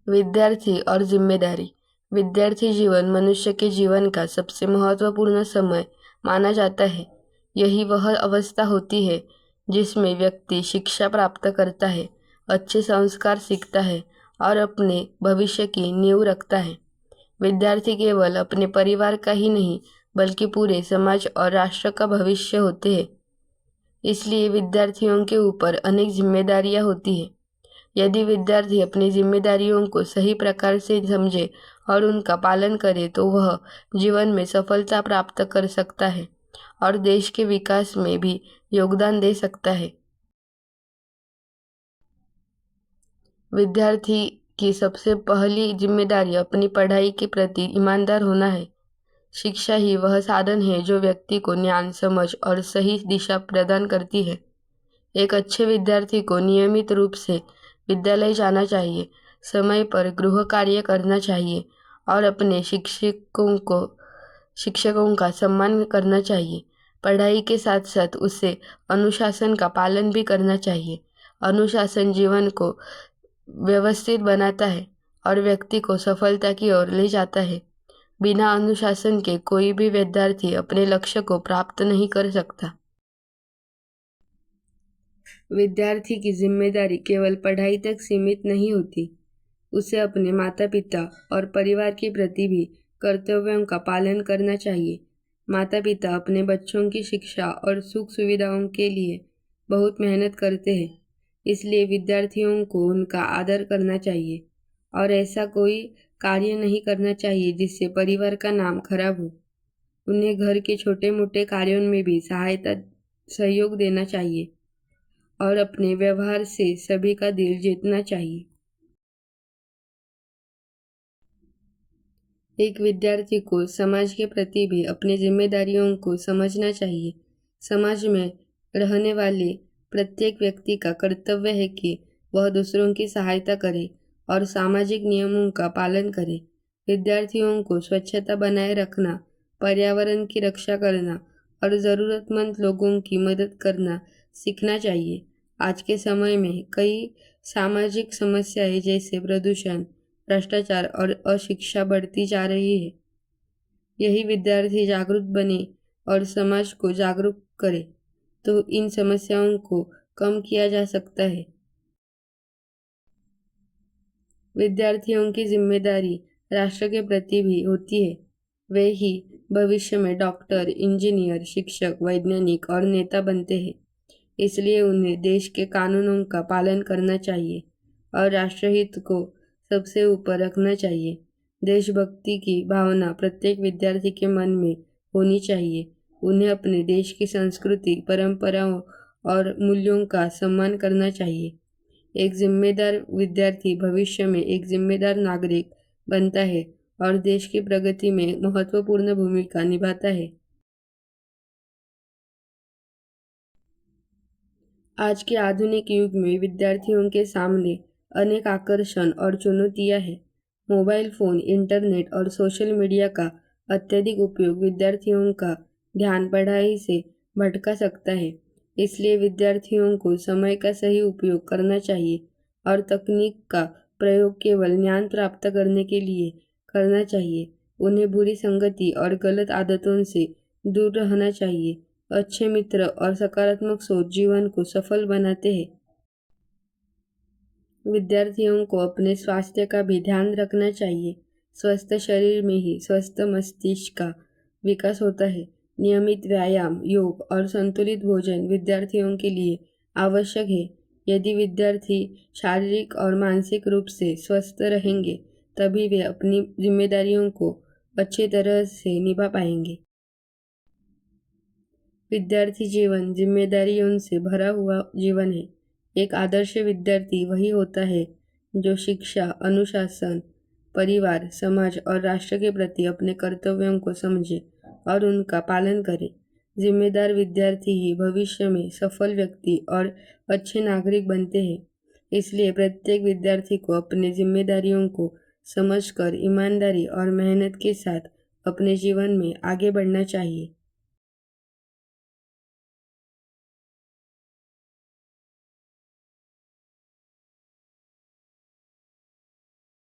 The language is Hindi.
विद्यार्थी और जिम्मेदारी। विद्यार्थी जीवन मनुष्य के जीवन का सबसे महत्वपूर्ण समय माना जाता है। यही वह अवस्था होती है जिसमें व्यक्ति शिक्षा प्राप्त करता है, अच्छे संस्कार सीखता है और अपने भविष्य की नींव रखता है। विद्यार्थी केवल अपने परिवार का ही नहीं बल्कि पूरे समाज और राष्ट्र का भविष्य होते हैं। इसलिए विद्यार्थियों के ऊपर अनेक जिम्मेदारियां होती हैं। यदि विद्यार्थी अपनी जिम्मेदारियों को सही प्रकार से समझे और उनका पालन करे तो वह जीवन में सफलता प्राप्त कर सकता है और देश के विकास में भी योगदान दे सकता है। विद्यार्थी की सबसे पहली जिम्मेदारी अपनी पढ़ाई के प्रति ईमानदार होना है। शिक्षा ही वह साधन है जो व्यक्ति को ज्ञान, समझ और सही दिशा प्रदान करती है। एक अच्छे विद्यार्थी को नियमित रूप से विद्यालय जाना चाहिए, समय पर गृह कार्य करना चाहिए और अपने शिक्षकों का सम्मान करना चाहिए। पढ़ाई के साथ साथ उसे अनुशासन का पालन भी करना चाहिए। अनुशासन जीवन को व्यवस्थित बनाता है और व्यक्ति को सफलता की ओर ले जाता है। बिना अनुशासन के कोई भी विद्यार्थी अपने लक्ष्य को प्राप्त नहीं कर सकता। विद्यार्थी की जिम्मेदारी केवल पढ़ाई तक सीमित नहीं होती। उसे अपने माता पिता और परिवार के प्रति भी कर्तव्यों का पालन करना चाहिए। माता पिता अपने बच्चों की शिक्षा और सुख सुविधाओं के लिए बहुत मेहनत करते हैं, इसलिए विद्यार्थियों को उनका आदर करना चाहिए और ऐसा कोई कार्य नहीं करना चाहिए जिससे परिवार का नाम खराब हो। उन्हें घर के छोटे मोटे कार्यों में भी सहयोग देना चाहिए और अपने व्यवहार से सभी का दिल जीतना चाहिए। एक विद्यार्थी को समाज के प्रति भी अपनी जिम्मेदारियों को समझना चाहिए। समाज में रहने वाले प्रत्येक व्यक्ति का कर्तव्य है कि वह दूसरों की सहायता करे और सामाजिक नियमों का पालन करे। विद्यार्थियों को स्वच्छता बनाए रखना, पर्यावरण की रक्षा करना और ज़रूरतमंद लोगों की मदद करना सीखना चाहिए। आज के समय में कई सामाजिक समस्याएं जैसे प्रदूषण, भ्रष्टाचार और अशिक्षा बढ़ती जा रही है। यही विद्यार्थी जागरूक बने और समाज को जागरूक करे तो इन समस्याओं को कम किया जा सकता है। विद्यार्थियों की जिम्मेदारी राष्ट्र के प्रति भी होती है। वे ही भविष्य में डॉक्टर, इंजीनियर, शिक्षक, वैज्ञानिक और नेता बनते हैं। इसलिए उन्हें देश के कानूनों का पालन करना चाहिए और राष्ट्रहित को सबसे ऊपर रखना चाहिए। देशभक्ति की भावना प्रत्येक विद्यार्थी के मन में होनी चाहिए। उन्हें अपने देश की संस्कृति, परंपराओं और मूल्यों का सम्मान करना चाहिए। एक जिम्मेदार विद्यार्थी भविष्य में एक जिम्मेदार नागरिक बनता है और देश की प्रगति में महत्वपूर्ण भूमिका निभाता है। आज के आधुनिक युग में विद्यार्थियों के सामने अनेक आकर्षण और चुनौतियां हैं। मोबाइल फोन, इंटरनेट और सोशल मीडिया का अत्यधिक उपयोग विद्यार्थियों का ध्यान पढ़ाई से भटका सकता है। इसलिए विद्यार्थियों को समय का सही उपयोग करना चाहिए और तकनीक का प्रयोग केवल ज्ञान प्राप्त करने के लिए करना चाहिए। उन्हें बुरी संगति और गलत आदतों से दूर रहना चाहिए। अच्छे मित्र और सकारात्मक सोच जीवन को सफल बनाते हैं। विद्यार्थियों को अपने स्वास्थ्य का भी ध्यान रखना चाहिए। स्वस्थ शरीर में ही स्वस्थ मस्तिष्क का विकास होता है। नियमित व्यायाम, योग और संतुलित भोजन विद्यार्थियों के लिए आवश्यक है। यदि विद्यार्थी शारीरिक और मानसिक रूप से स्वस्थ रहेंगे तभी वे अपनी जिम्मेदारियों को अच्छी तरह से निभा पाएंगे। विद्यार्थी जीवन जिम्मेदारियों से भरा हुआ जीवन है। एक आदर्श विद्यार्थी वही होता है जो शिक्षा, अनुशासन, परिवार, समाज और राष्ट्र के प्रति अपने कर्तव्यों को समझे और उनका पालन करे। जिम्मेदार विद्यार्थी ही भविष्य में सफल व्यक्ति और अच्छे नागरिक बनते हैं। इसलिए प्रत्येक विद्यार्थी को अपनी जिम्मेदारियों को समझकर ईमानदारी और मेहनत के साथ अपने जीवन में आगे बढ़ना चाहिए।